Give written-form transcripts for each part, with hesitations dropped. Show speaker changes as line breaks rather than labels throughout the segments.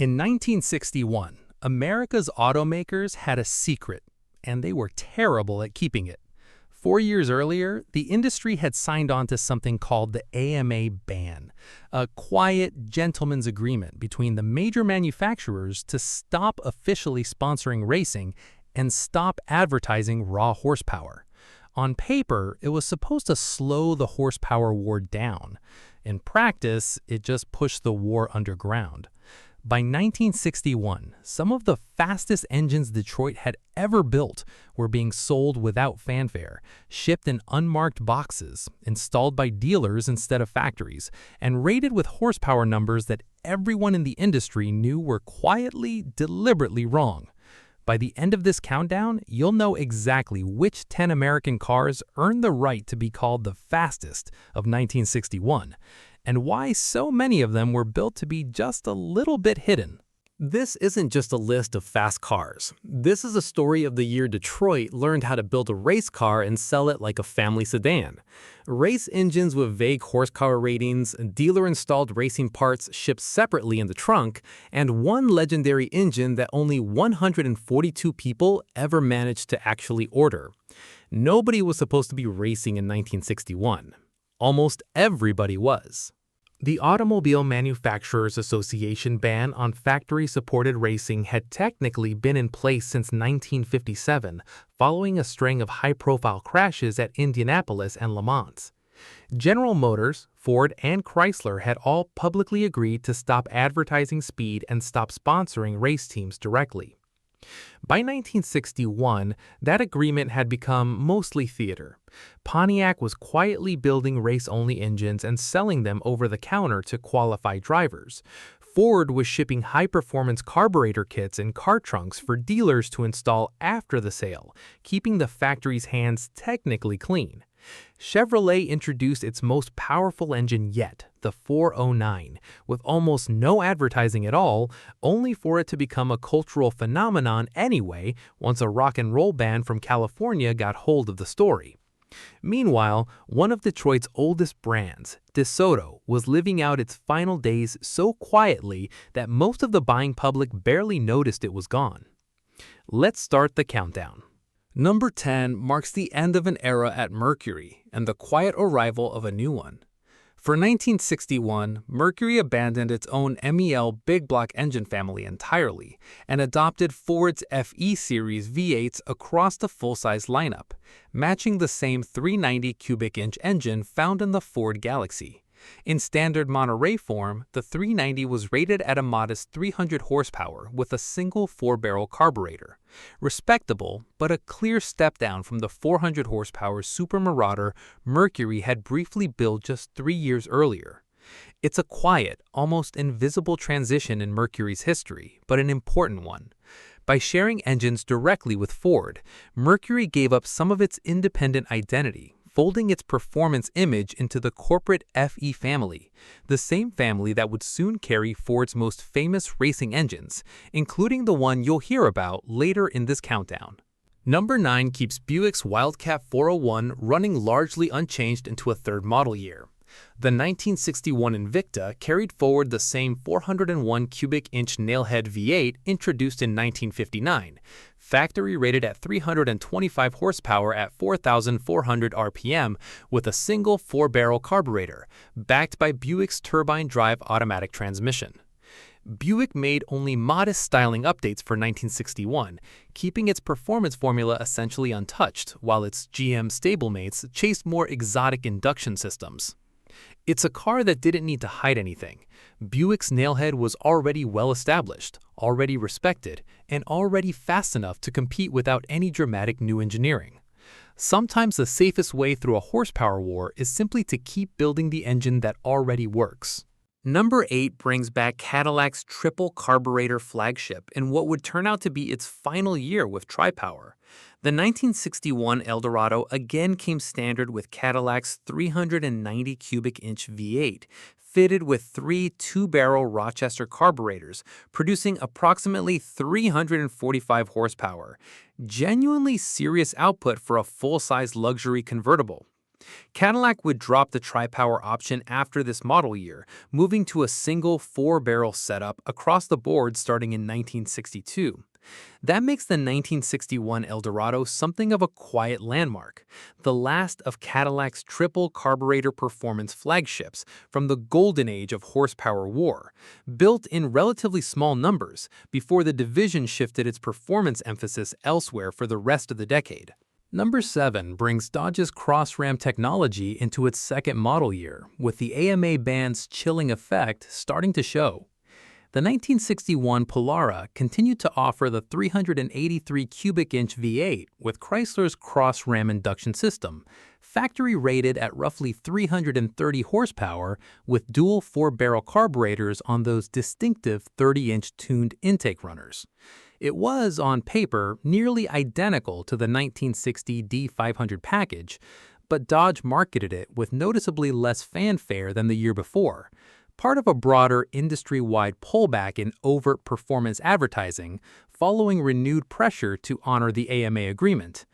In 1961, America's automakers had a secret, and they were terrible at keeping it. 4 years earlier, the industry had signed on to something called the AMA ban, a quiet gentleman's agreement between the major manufacturers to stop officially sponsoring racing and stop advertising raw horsepower. On paper, it was supposed to slow the horsepower war down. In practice, it just pushed the war underground. By 1961, some of the fastest engines Detroit had ever built were being sold without fanfare, shipped in unmarked boxes, installed by dealers instead of factories, and rated with horsepower numbers that everyone in the industry knew were quietly, deliberately wrong. By the end of this countdown, you'll know exactly which 10 American cars earned the right to be called the fastest of 1961, and why so many of them were built to be just a little bit hidden.
This isn't just a list of fast cars. This is a story of the year Detroit learned how to build a race car and sell it like a family sedan. Race engines with vague horsepower ratings, dealer-installed racing parts shipped separately in the trunk, and one legendary engine that only 142 people ever managed to actually order. Nobody was supposed to be racing in 1961. Almost everybody was. The Automobile Manufacturers Association ban on factory-supported racing had technically been in place since 1957, following a string of high-profile crashes at Indianapolis and Le Mans. General Motors, Ford, and Chrysler had all publicly agreed to stop advertising speed and stop sponsoring race teams directly. By 1961, that agreement had become mostly theater. Pontiac was quietly building race-only engines and selling them over the counter to qualified drivers. Ford was shipping high-performance carburetor kits and car trunks for dealers to install after the sale, keeping the factory's hands technically clean. Chevrolet introduced its most powerful engine yet, the 409, with almost no advertising at all, only for it to become a cultural phenomenon anyway once a rock and roll band from California got hold of the story. Meanwhile, one of Detroit's oldest brands, DeSoto, was living out its final days so quietly that most of the buying public barely noticed it was gone. Let's start the countdown. Number 10 marks the end of an era at Mercury and the quiet arrival of a new one. For 1961, Mercury abandoned its own MEL big block engine family entirely and adopted Ford's FE Series V8s across the full-size lineup, matching the same 390 cubic inch engine found in the Ford Galaxy. In standard Monterey form, the 390 was rated at a modest 300 horsepower with a single 4-barrel carburetor. Respectable, but a clear step down from the 400 horsepower Super Marauder Mercury had briefly built just 3 years earlier. It's a quiet, almost invisible transition in Mercury's history, but an important one. By sharing engines directly with Ford, Mercury gave up some of its independent identity, folding its performance image into the corporate FE family, the same family that would soon carry Ford's most famous racing engines, including the one you'll hear about later in this countdown. Number 9 keeps Buick's Wildcat 401 running largely unchanged into a third model year. The 1961 Invicta carried forward the same 401 cubic inch nailhead V8 introduced in 1959, factory rated at 325 horsepower at 4,400 RPM with a single 4-barrel carburetor, backed by Buick's turbine drive automatic transmission. Buick made only modest styling updates for 1961, keeping its performance formula essentially untouched, while its GM stablemates chased more exotic induction systems. It's a car that didn't need to hide anything. Buick's nailhead was already well established, already respected, and already fast enough to compete without any dramatic new engineering. Sometimes the safest way through a horsepower war is simply to keep building the engine that already works. Number 8 brings back Cadillac's triple carburetor flagship in what would turn out to be its final year with Tri-Power. The 1961 Eldorado again came standard with Cadillac's 390 cubic inch V8, fitted with 3 2-barrel Rochester carburetors, producing approximately 345 horsepower. Genuinely serious output for a full-size luxury convertible. Cadillac would drop the tri-power option after this model year, moving to a single four-barrel setup across the board starting in 1962. That makes the 1961 Eldorado something of a quiet landmark, the last of Cadillac's triple carburetor performance flagships from the golden age of horsepower war, built in relatively small numbers before the division shifted its performance emphasis elsewhere for the rest of the decade. Number 7 brings Dodge's cross-ram technology into its second model year, with the AMA band's chilling effect starting to show. The 1961 Polara continued to offer the 383 cubic inch V8 with Chrysler's cross-ram induction system, factory rated at roughly 330 horsepower with dual four-barrel carburetors on those distinctive 30-inch tuned intake runners. It was, on paper, nearly identical to the 1960 D500 package, but Dodge marketed it with noticeably less fanfare than the year before, part of a broader industry-wide pullback in overt performance advertising following renewed pressure to honor the AMA agreement.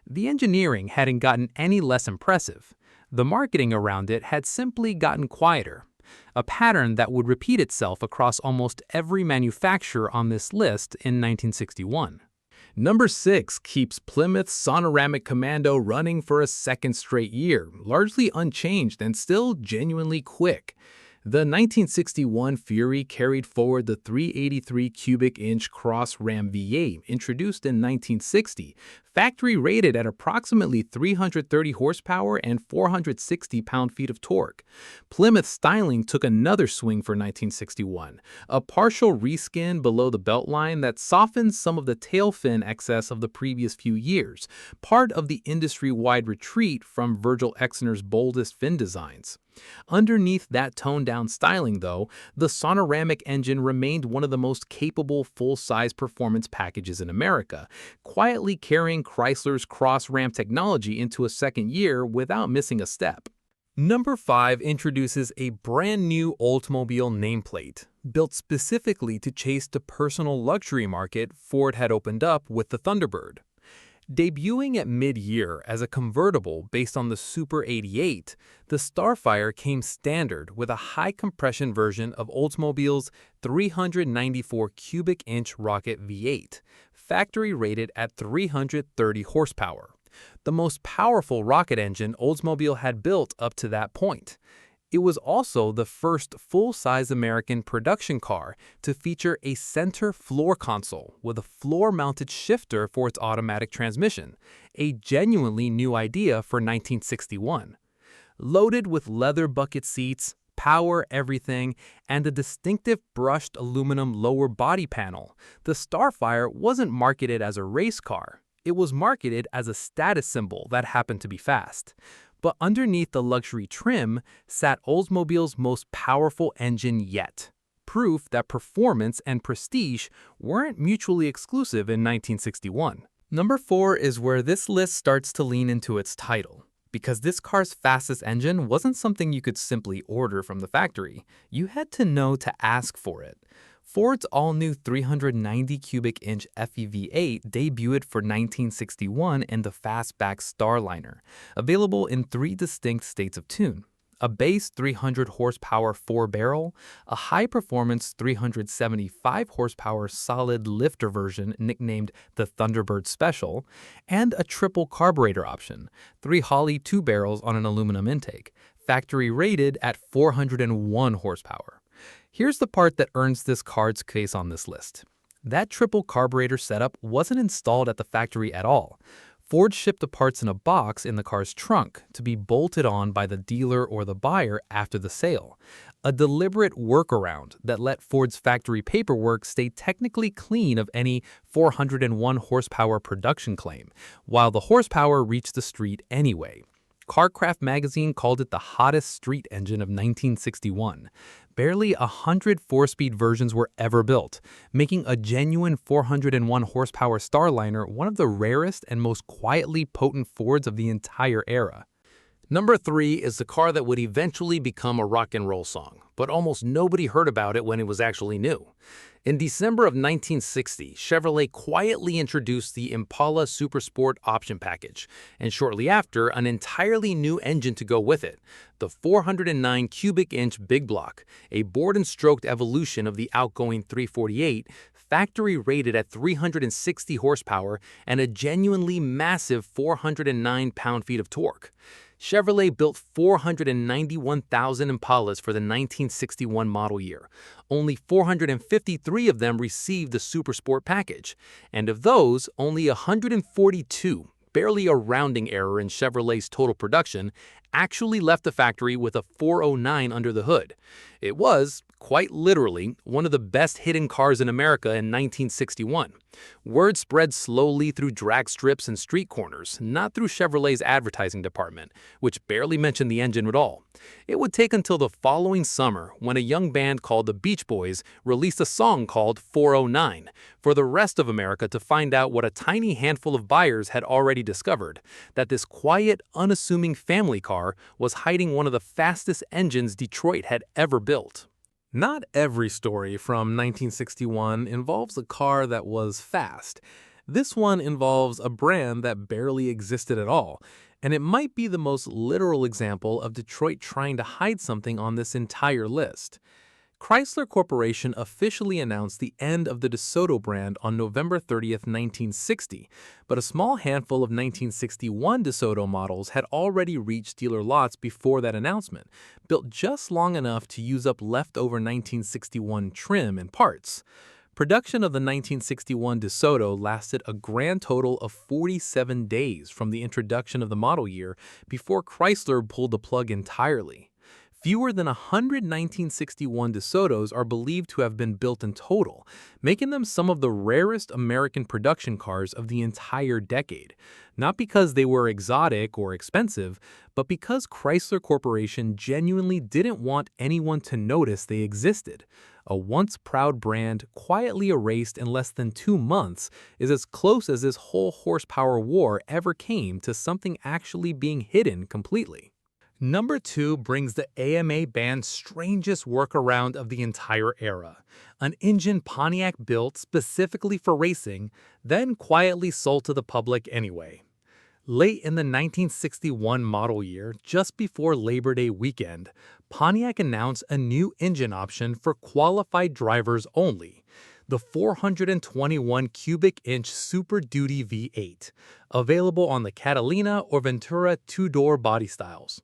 The engineering hadn't gotten any less impressive. The marketing around it had simply gotten quieter, a pattern that would repeat itself across almost every manufacturer on this list in 1961. Number 6 keeps Plymouth's Sonoramic Commando running for a second straight year, largely unchanged and still genuinely quick. The 1961 Fury carried forward the 383 cubic inch cross-ram V8 introduced in 1960, factory rated at approximately 330 horsepower and 460 pound-feet of torque. Plymouth's styling took another swing for 1961, a partial reskin below the beltline that softened some of the tail fin excess of the previous few years, part of the industry-wide retreat from Virgil Exner's boldest fin designs. Underneath that toned-down styling, though, the Sonoramic engine remained one of the most capable full-size performance packages in America, quietly carrying Chrysler's cross-ram technology into a second year without missing a step. Number 5 introduces a brand new Oldsmobile nameplate. Built specifically to chase the personal luxury market Ford had opened up with the Thunderbird. Debuting at mid-year as a convertible based on the Super 88, the Starfire came standard with a high-compression version of Oldsmobile's 394 cubic inch rocket V8, factory rated at 330 horsepower, the most powerful rocket engine Oldsmobile had built up to that point. It was also the first full-size American production car to feature a center floor console with a floor-mounted shifter for its automatic transmission, a genuinely new idea for 1961. Loaded with leather bucket seats, power everything, and a distinctive brushed aluminum lower body panel, the Starfire wasn't marketed as a race car. It was marketed as a status symbol that happened to be fast. But underneath the luxury trim sat Oldsmobile's most powerful engine yet, proof that performance and prestige weren't mutually exclusive in 1961. Number 4 is where this list starts to lean into its title, because this car's fastest engine wasn't something you could simply order from the factory. You had to know to ask for it. Ford's all-new 390 cubic inch FEV8 debuted for 1961 in the fastback Starliner, available in 3 distinct states of tune: a base 300 horsepower 4-barrel, a high-performance 375 horsepower solid lifter version nicknamed the Thunderbird Special, and a triple carburetor option, 3 Holley 2 barrels on an aluminum intake, factory rated at 401 horsepower. Here's the part that earns this car's place on this list. That triple carburetor setup wasn't installed at the factory at all. Ford shipped the parts in a box in the car's trunk to be bolted on by the dealer or the buyer after the sale, a deliberate workaround that let Ford's factory paperwork stay technically clean of any 401 horsepower production claim, while the horsepower reached the street anyway. CarCraft magazine called it the hottest street engine of 1961. Barely 100 4-speed versions were ever built, making a genuine 401 horsepower Starliner one of the rarest and most quietly potent Fords of the entire era. Number 3 is the car that would eventually become a rock and roll song, but almost nobody heard about it when it was actually new. In December of 1960, Chevrolet quietly introduced the Impala Super Sport option package, and shortly after, an entirely new engine to go with it, the 409 cubic inch Big Block, a bored-and-stroked evolution of the outgoing 348, factory rated at 360 horsepower and a genuinely massive 409 pound-feet of torque. Chevrolet built 491,000 Impalas for the 1961 model year. Only 453 of them received the Super Sport package, and of those, only 142, barely a rounding error in Chevrolet's total production, actually left the factory with a 409 under the hood. It was, quite literally, one of the best hidden cars in America in 1961. Word spread slowly through drag strips and street corners, not through Chevrolet's advertising department, which barely mentioned the engine at all. It would take until the following summer, when a young band called the Beach Boys released a song called 409, for the rest of America to find out what a tiny handful of buyers had already discovered, that this quiet, unassuming family car was hiding one of the fastest engines Detroit had ever built.
Not every story from 1961 involves a car that was fast. This one involves a brand that barely existed at all, and it might be the most literal example of Detroit trying to hide something on this entire list. Chrysler Corporation officially announced the end of the DeSoto brand on November 30th, 1960, but a small handful of 1961 DeSoto models had already reached dealer lots before that announcement, built just long enough to use up leftover 1961 trim and parts. Production of the 1961 DeSoto lasted a grand total of 47 days from the introduction of the model year before Chrysler pulled the plug entirely. Fewer than 100 1961 DeSotos are believed to have been built in total, making them some of the rarest American production cars of the entire decade. Not because they were exotic or expensive, but because Chrysler Corporation genuinely didn't want anyone to notice they existed. A once proud brand quietly erased in less than 2 months is as close as this whole horsepower war ever came to something actually being hidden completely. Number 2 brings the AMA band's strangest workaround of the entire era. An engine Pontiac built specifically for racing, then quietly sold to the public anyway. Late in the 1961 model year, just before Labor Day weekend, Pontiac announced a new engine option for qualified drivers only, the 421 cubic inch Super Duty V8, available on the Catalina or Ventura two-door body styles.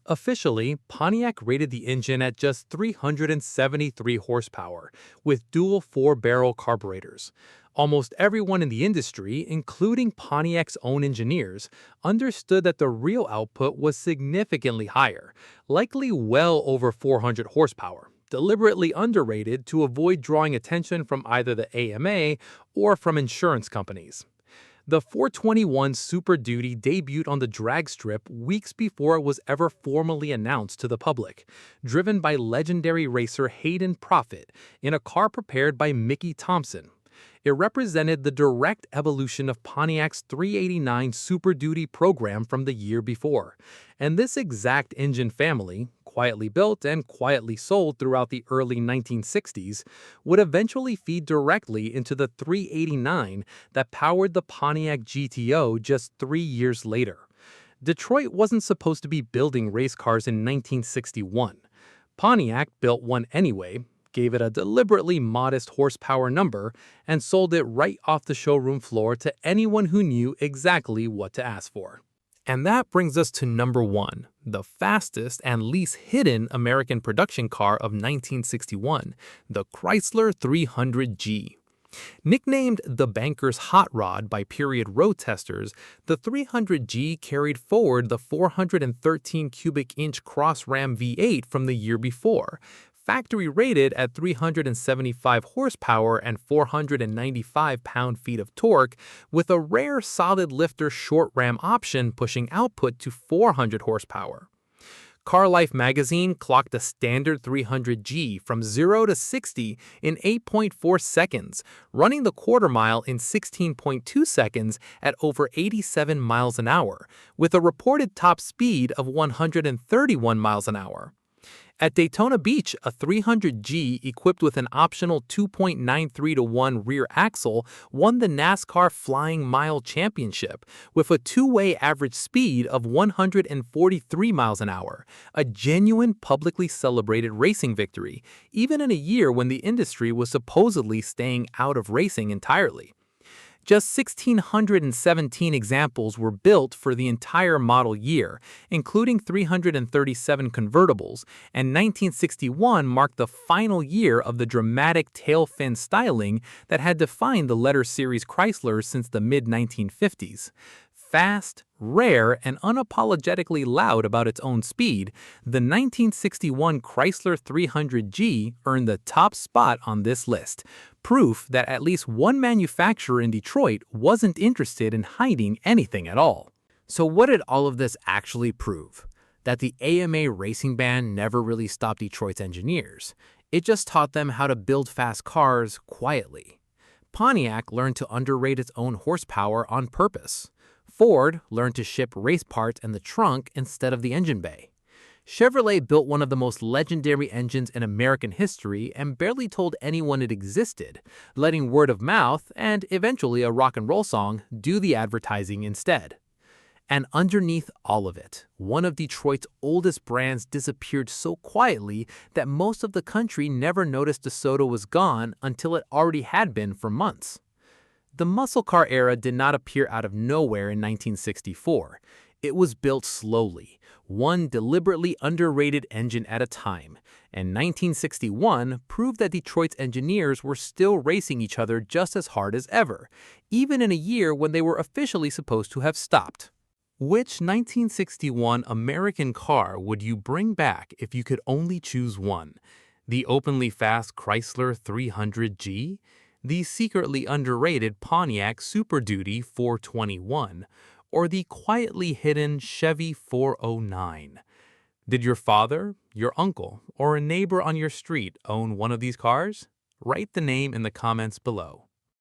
Officially, Pontiac rated the engine at just 373 horsepower, with dual 4-barrel carburetors. Almost everyone in the industry, including Pontiac's own engineers, understood that the real output was significantly higher, likely well over 400 horsepower, deliberately underrated to avoid drawing attention from either the AMA or from insurance companies. The 421 Super Duty debuted on the drag strip weeks before it was ever formally announced to the public, driven by legendary racer Hayden Proffitt in a car prepared by Mickey Thompson. It represented the direct evolution of Pontiac's 389 Super Duty program from the year before, and this exact engine family, quietly built and quietly sold throughout the early 1960s, would eventually feed directly into the 389 that powered the Pontiac GTO just 3 years later. Detroit wasn't supposed to be building race cars in 1961. Pontiac built one anyway, gave it a deliberately modest horsepower number, and sold it right off the showroom floor to anyone who knew exactly what to ask for. And that brings us to number 1, the fastest and least hidden American production car of 1961, the Chrysler 300G. Nicknamed the banker's hot rod by period road testers, the 300G carried forward the 413 cubic inch cross-ram V8 from the year before, factory rated at 375 horsepower and 495 pound-feet of torque, with a rare solid lifter short ram option pushing output to 400 horsepower.
Car Life magazine clocked a standard 300G from 0 to 60 in 8.4 seconds, running the quarter mile in 16.2 seconds at over 87 miles an hour, with a reported top speed of 131 miles an hour. At Daytona Beach, a 300G equipped with an optional 2.93-to-1 rear axle won the NASCAR Flying Mile Championship with a two-way average speed of 143 miles an hour, a genuine publicly celebrated racing victory, even in a year when the industry was supposedly staying out of racing entirely. Just 1,617 examples were built for the entire model year, including 337 convertibles, and 1961 marked the final year of the dramatic tail fin styling that had defined the letter series Chrysler since the mid-1950s. Fast, rare, and unapologetically loud about its own speed, the 1961 Chrysler 300G earned the top spot on this list, proof that at least one manufacturer in Detroit wasn't interested in hiding anything at all. So what did all of this actually prove? That the AMA racing ban never really stopped Detroit's engineers. It just taught them how to build fast cars quietly. Pontiac learned to underrate its own horsepower on purpose. Ford learned to ship race parts in the trunk instead of the engine bay. Chevrolet built one of the most legendary engines in American history and barely told anyone it existed, letting word of mouth and eventually a rock and roll song do the advertising instead. And underneath all of it, one of Detroit's oldest brands disappeared so quietly that most of the country never noticed DeSoto was gone until it already had been for months. The muscle car era did not appear out of nowhere in 1964. It was built slowly, one deliberately underrated engine at a time, and 1961 proved that Detroit's engineers were still racing each other just as hard as ever, even in a year when they were officially supposed to have stopped. Which 1961 American car would you bring back if you could only choose one? The openly fast Chrysler 300G? The secretly underrated Pontiac Super Duty 421, or the quietly hidden Chevy 409. Did your father, your uncle, or a neighbor on your street own one of these cars? Write the name in the comments below.